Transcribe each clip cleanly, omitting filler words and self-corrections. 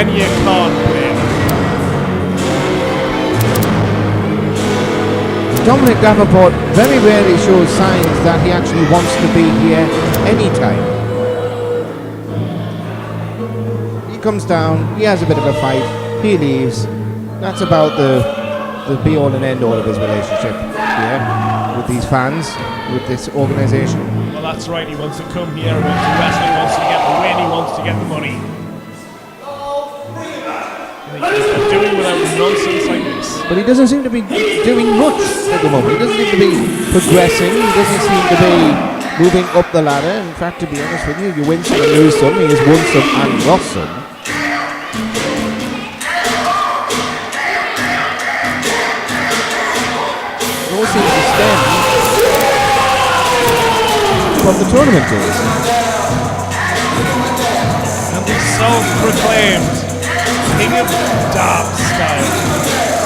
and you can't blame him. Domonic Davenport very rarely shows signs that he actually wants to be here anytime. He comes down, he has a bit of a fight, he leaves. That's about the be-all and end-all of his relationship here with these fans, with this organisation. Well, that's right, he wants to come here, he wants to wrestle, he wants to get the win, he wants to get the money. And he just doing without nonsense like this. But he doesn't seem to be doing much at the moment. He doesn't seem to be progressing. He doesn't seem to be moving up the ladder. In fact, to be honest with you, you win some and lose some. He has won some and lost some. It all seems to stem from the tournament days. And the self-proclaimed King of Dark style.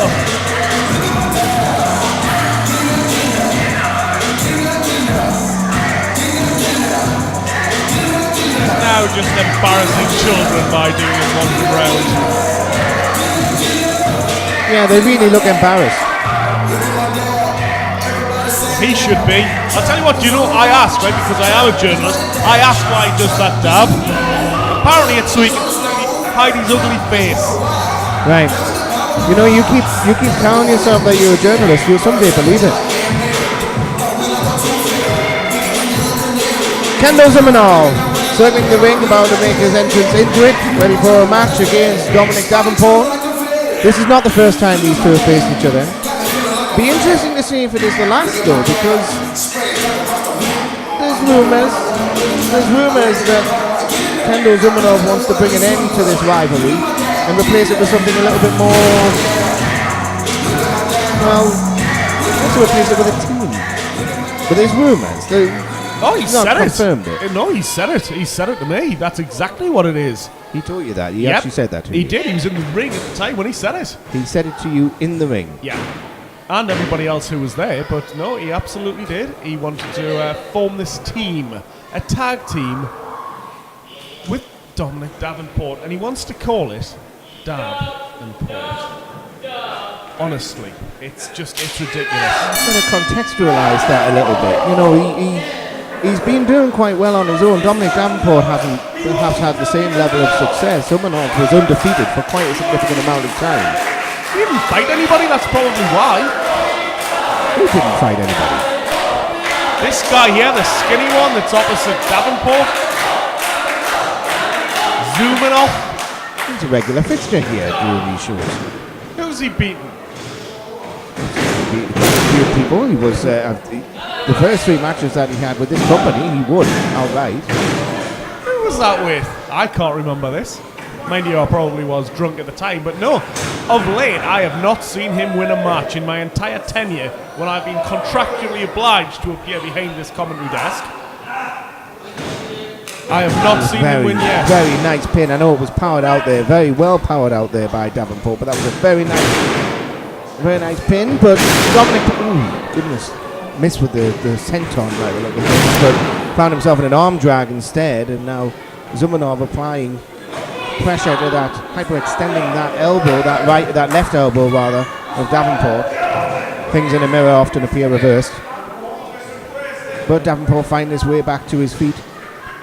Oh. Now just embarrassing children by doing it one round. Yeah, they really look embarrassed. He should be. I'll tell you what, I asked, right, because I am a journalist, I asked why he does that dab. Apparently it's so he can hide his ugly face. Right. You keep telling yourself that you're a journalist, you'll someday believe it. Kendoll Zoominov circling the ring, about to make his entrance into it, ready for a match against Domonic Davenport. This is not the first time these two have faced each other. Be interesting to see if it is the last though, because there's rumours that Kendoll Zoominov wants to bring an end to this rivalry and replace it with something a little bit more, well, let's replace it with a team. But there's rumours. Oh, he said confirmed it. No, he said it. He said it to me. That's exactly what it is. He told you that. He actually said that to you. He did. He was in the ring at the time when he said it. He said it to you in the ring. Yeah. And everybody else who was there. But no, he absolutely did. He wanted to form this team, a tag team with Domonic Davenport. And he wants to call it Davenport. Honestly, it's ridiculous. I'm going to contextualise that a little bit. He's been doing quite well on his own. Domonic Davenport hasn't perhaps had the same level of success. Zoominov was undefeated for quite a significant amount of time. He didn't fight anybody, that's probably why. Who didn't fight anybody? This guy here, the skinny one that's opposite Davenport. Zoominov. He's a regular fixture here during these shows. Who's he beaten? He beat a few people. He was the first three matches that he had with this company, he won outright. Who was that with? I can't remember this. Mind you, I probably was drunk at the time, but no. Of late, I have not seen him win a match in my entire tenure when I've been contractually obliged to appear behind this commentary desk. I have not seen him win yet. Very nice pin. I know it was powered out there, very well powered out there by Davenport, but that was a very nice pin. But Domonic, goodness, missed with the senton right, but found himself in an arm drag instead, and now Zoominov applying pressure to that, hyperextending that elbow, that left elbow rather, of Davenport. Things in a mirror often appear reversed. But Davenport finding his way back to his feet.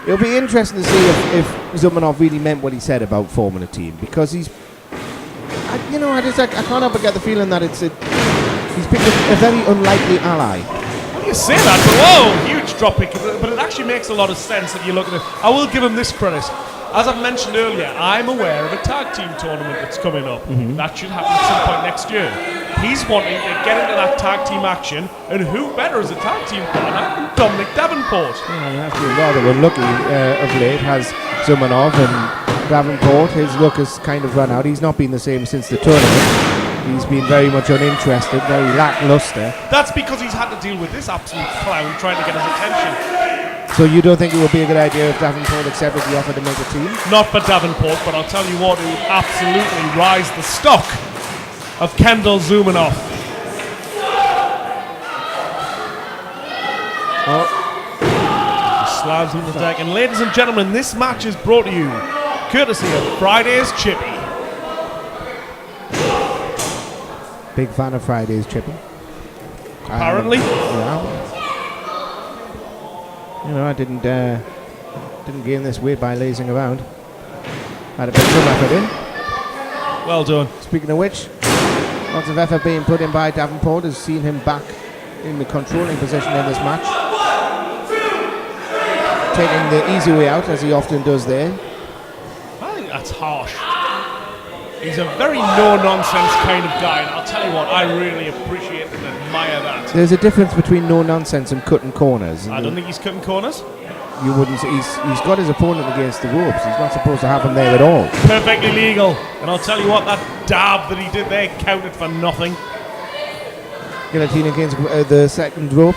It'll be interesting to see if Zoominov really meant what he said about forming a team, because I can't help but get the feeling that he's picked a very unlikely ally. Well, you say that, but whoa, huge drop kick, but it actually makes a lot of sense if you look at it. I will give him this credit. As I've mentioned earlier, I'm aware of a tag team tournament that's coming up. Mm-hmm. That should happen at some point next year. He's wanting to get into that tag team action, and who better as a tag team partner than Domonic Davenport? That's been rather unlucky of late, has Zoominov, and Davenport, his luck has kind of run out. He's not been the same since the tournament. He's been very much uninterested, very lackluster. That's because he's had to deal with this absolute clown trying to get his attention. So you don't think it would be a good idea if Davenport accepted the offer to make a team? Not for Davenport, but I'll tell you what, it would absolutely rise the stock of Kendoll Zoominov. He slams on the deck. And ladies and gentlemen, this match is brought to you courtesy of Friday's Chippy. Big fan of Friday's chipping. Apparently. Yeah. You know, I didn't gain this weight by lazing around. Had a bit of effort in. Well done. Speaking of which, lots of effort being put in by Davenport has seen him back in the controlling position in this match. Taking the easy way out, as he often does there. I think that's harsh. He's a very no-nonsense kind of guy, and I'll tell you what, I really appreciate and admire that. There's a difference between no nonsense and cutting corners. I don't think he's cutting corners. You wouldn't say he's got his opponent against the ropes. He's not supposed to have him there at all. Perfectly legal. And I'll tell you what, that dab that he did there counted for nothing. Guillotine against the second rope.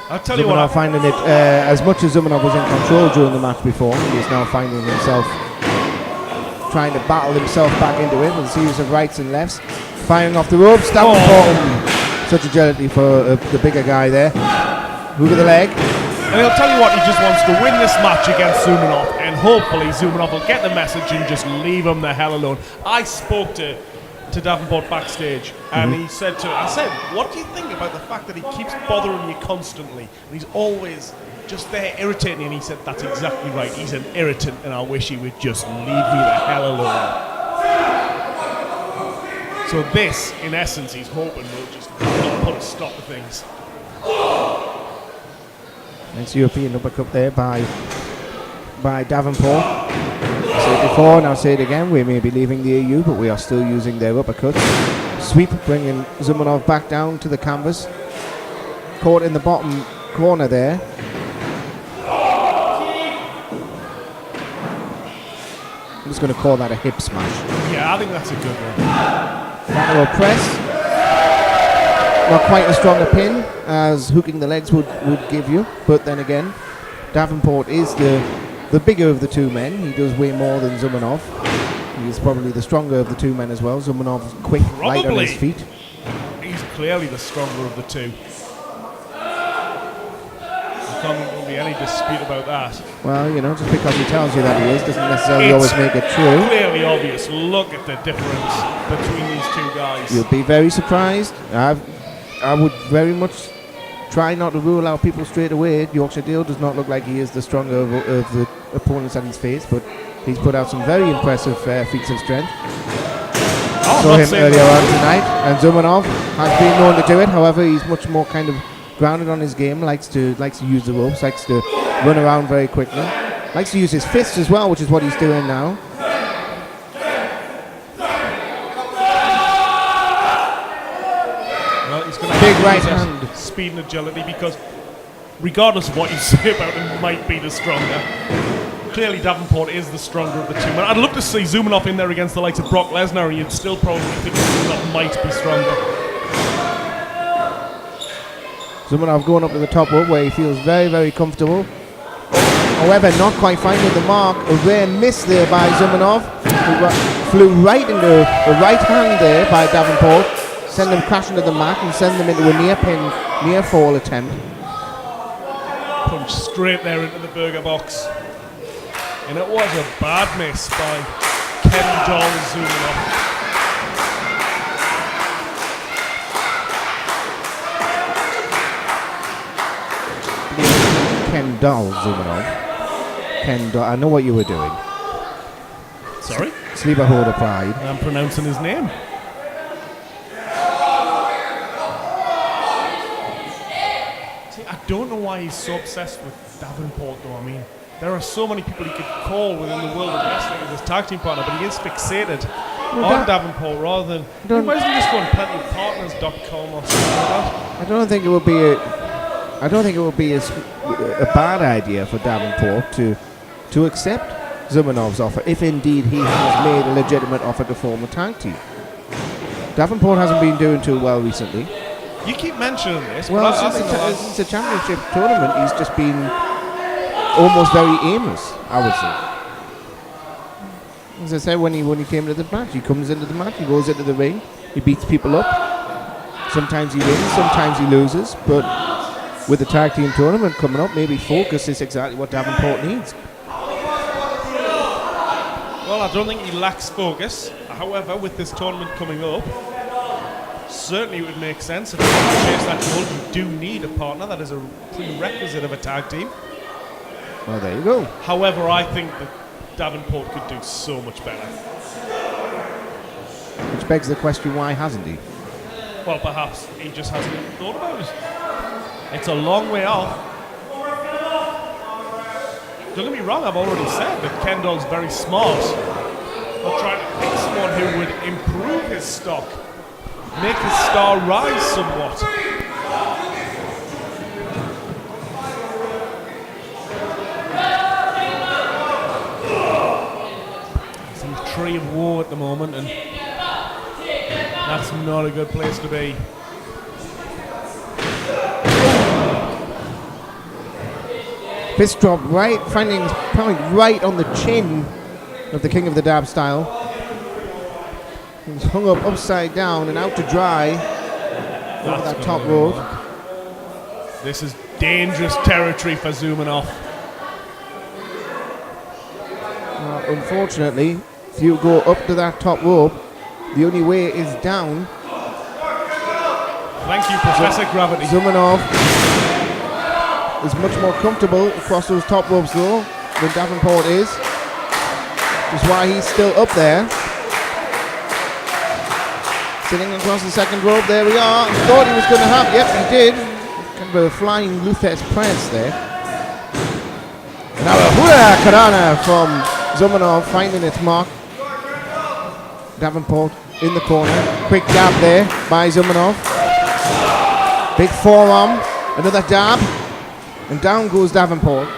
I'll tell you what. Zoominov finding it, as much as Zoominov was in control during the match before, he is now finding himself trying to battle himself back into it with a series of rights and lefts. Firing off the ropes. Davenport. Such agility for the bigger guy there. Hook of the leg. And he'll tell you what, he just wants to win this match against Zoominov, and hopefully Zoominov will get the message and just leave him the hell alone. I spoke to Davenport backstage, and he said I said, what do you think about the fact that he keeps bothering you constantly, and he's always just there irritating you? And he said, that's exactly right, he's an irritant, and I wish he would just leave me the hell alone. So this, in essence, he's hoping will just put a stop to things. Nice European uppercut there by Davenport. I said it before, and I'll say it again. We may be leaving the EU, but we are still using their uppercuts. Sweep, bringing Zoominov back down to the canvas. Caught in the bottom corner there. I'm just going to call that a hip smash. Yeah, I think that's a good one. Lateral press. Not quite as strong a pin as hooking the legs would give you, but then again, Davenport is the bigger of the two men. He does way more than Zoominov. He is probably the stronger of the two men as well. Zoominov's quick, light on his feet. He's clearly the stronger of the two. There can't be any dispute about that. Well, you know, just because he tells you that he is, doesn't necessarily always make it true. Clearly obvious. Look at the difference between these two guys. You'll be very surprised. I would very much try not to rule out people straight away. Yorkshire Dale does not look like he is the stronger of the opponents that he's faced, but he's put out some very impressive feats of strength. Saw him earlier on tonight, and Zoominov has been known to do it. However, he's much more kind of grounded on his game, likes to use the ropes, likes to run around very quickly, likes to use his fists as well, which is what he's doing now. Big right hand. Speed and agility, because regardless of what you say about him, might be the stronger. Clearly Davenport is the stronger of the two. I'd love to see Zoominov in there against the likes of Brock Lesnar, and you'd still probably think Zoominov might be stronger. Zoominov going up to the top rope where he feels very, very comfortable. However, not quite finding the mark. A rare miss there by Zoominov. Who flew right into the right hand there by Davenport. Send them crashing to the mat and send them into a near fall attempt. Punch straight there into the burger box. And it was a bad miss by Kendoll Zoominov. Kendoll Zoominov. Kendoll, I know what you were doing. Sorry? Sleeper holder pride. I'm pronouncing his name. I don't know why he's so obsessed with Davenport, though. I mean, there are so many people he could call within the world of wrestling as his tag team partner, but he is fixated on Davenport rather than. He might as well just go on plentyofpartners.com or something like that. I don't think it would be a bad idea for Davenport to accept Zoominov's offer, if indeed he has made a legitimate offer to form a tag team. Davenport hasn't been doing too well recently. You keep mentioning this. Well, since the championship tournament, he's just been almost very aimless, I would say. As I said, when he came to the match, he comes into the match, he goes into the ring, he beats people up. Sometimes he wins, sometimes he loses, but with the tag team tournament coming up, maybe focus is exactly what Davenport needs. Well, I don't think he lacks focus. I However, with this tournament coming up, certainly it would make sense if you want to chase that goal. You do need a partner. That is a prerequisite of a tag team. Well, there you go. However, I think that Davenport could do so much better. Which begs the question, why hasn't he? Well, perhaps he just hasn't thought about it. It's a long way off. Don't get me wrong, I've already said that Kendoll's very smart. But trying to pick someone who would improve his stock, make his star rise somewhat. He's in the tree of woe at the moment, and that's not a good place to be. Fist drop right, finding his point right on the chin of the King of the Dab style. He's hung up upside down and out to dry over that top rope. This is dangerous territory for Zoominov. Unfortunately, if you go up to that top rope, the only way is down. Thank you, Professor Gravity. Zoominov is much more comfortable across those top ropes though than Davenport is. Which is why he's still up there. Sitting across the second rope, there we are. Thought he was going to have, yep, he did. Kind of a flying Luther's prance there. Now a hula karana from Zoominov finding its mark. Davenport in the corner. Quick jab there by Zoominov. Big forearm. Another jab. And down goes Davenport.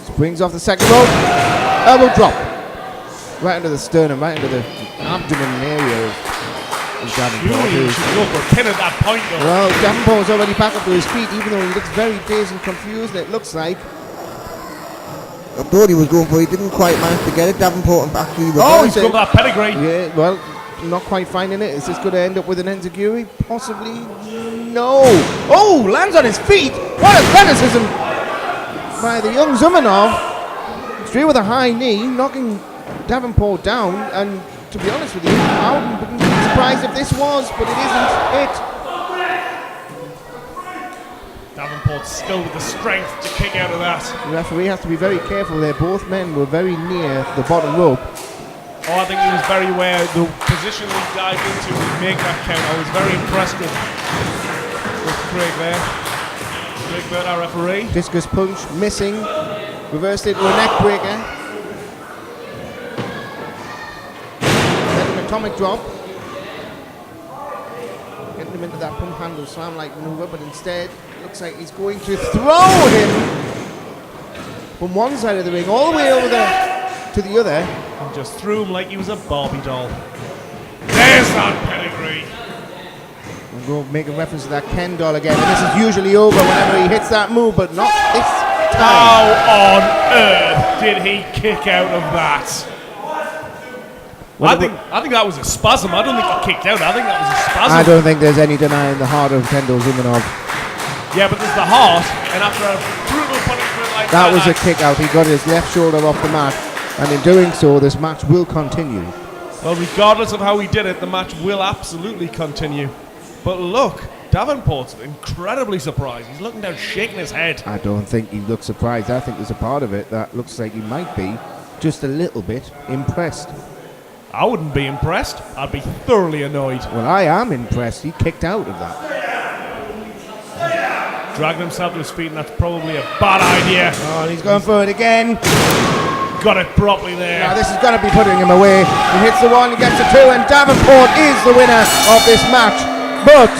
Springs off the second rope. Elbow drop. Right under the sternum, right into the abdomen area of Davenport. You should go for a pin at that point though. Well, Davenport's already back up to his feet, even though he looks very dazed and confused, it looks like. I thought he was going for it, he didn't quite manage to get it. Davenport and back to the Oh, he's got that pedigree. Yeah, well, not quite finding it. Is this going to end up with an enziguri? Possibly no. Oh, lands on his feet. What athleticism by the young Zoominov. Straight with a high knee, knocking Davenport down. And to be honest with you, I wouldn't be surprised if this was, but it isn't it. Davenport still with the strength to kick out of that. The referee has to be very careful there. Both men were very near the bottom rope. Oh, I think he was very aware of the position he dived into to make that count. I was very impressed with Craig there. Craig Burt, our referee. Discus punch, missing. Reversed it to a neck breaker. Then an atomic drop. Getting him into that pump handle slam-like maneuver, but instead, it looks like he's going to throw him from one side of the ring all the way over to the other. And just threw him like he was a Barbie doll. There's that pedigree. And we'll make a reference to that Kendoll again. And this is usually over whenever he hits that move, but not this time. How on earth did he kick out of that? I think that was a spasm. I don't think he kicked out. I think that was a spasm. I don't think there's any denying the heart of Kendoll Zoominov. Yeah, but there's the heart, and after a brutal punishment like that... That was a kick out. He got his left shoulder off the mat. And in doing so, this match will continue. Well, regardless of how he did it, the match will absolutely continue. But look, Davenport's incredibly surprised. He's looking down, shaking his head. I don't think he looks surprised. I think there's a part of it that looks like he might be just a little bit impressed. I wouldn't be impressed. I'd be thoroughly annoyed. Well, I am impressed. He kicked out of that. Dragged himself to his feet, and that's probably a bad idea. Oh, and he's going for it again. Got it properly there. Now this is going to be putting him away. He hits the one, he gets the two, and Davenport is the winner of this match. But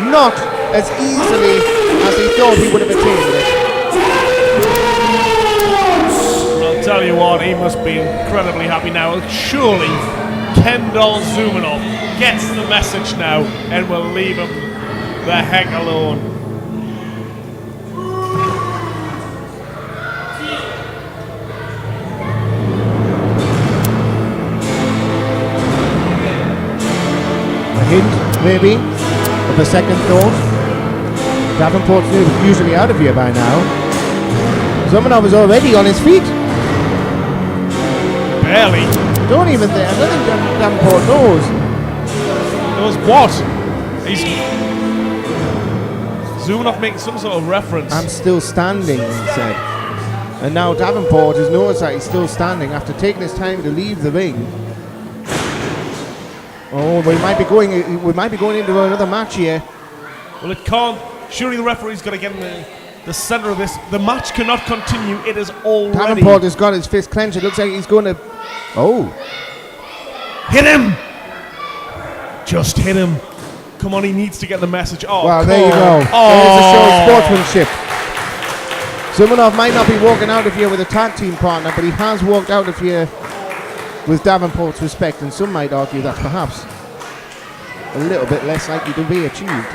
not as easily as he thought he would have attained it. I'll tell you what, he must be incredibly happy now. Surely Kendoll Zoominov gets the message now and will leave him the heck alone. Hint, maybe, of a second thought. Davenport's usually out of here by now. Zoominov is already on his feet. Barely. Don't even think. I don't think Davenport knows. Knows what? He's Zoominov making some sort of reference. I'm still standing, he said. And now Davenport has noticed that he's still standing after taking his time to leave the ring. Oh, we might be going into another match here. Well, it can't. Surely the referee's got to get in the center of this. The match cannot continue. It is already. Davenport has got his fist clenched. It looks like he's going to. Oh. Hit him! Just hit him. Come on, he needs to get the message. Oh, well, there you go. Oh. There's a show of sportsmanship. Zoominov might not be walking out of here with a tag team partner, but he has walked out of here with Davenport's respect, and some might argue that's perhaps a little bit less likely to be achieved.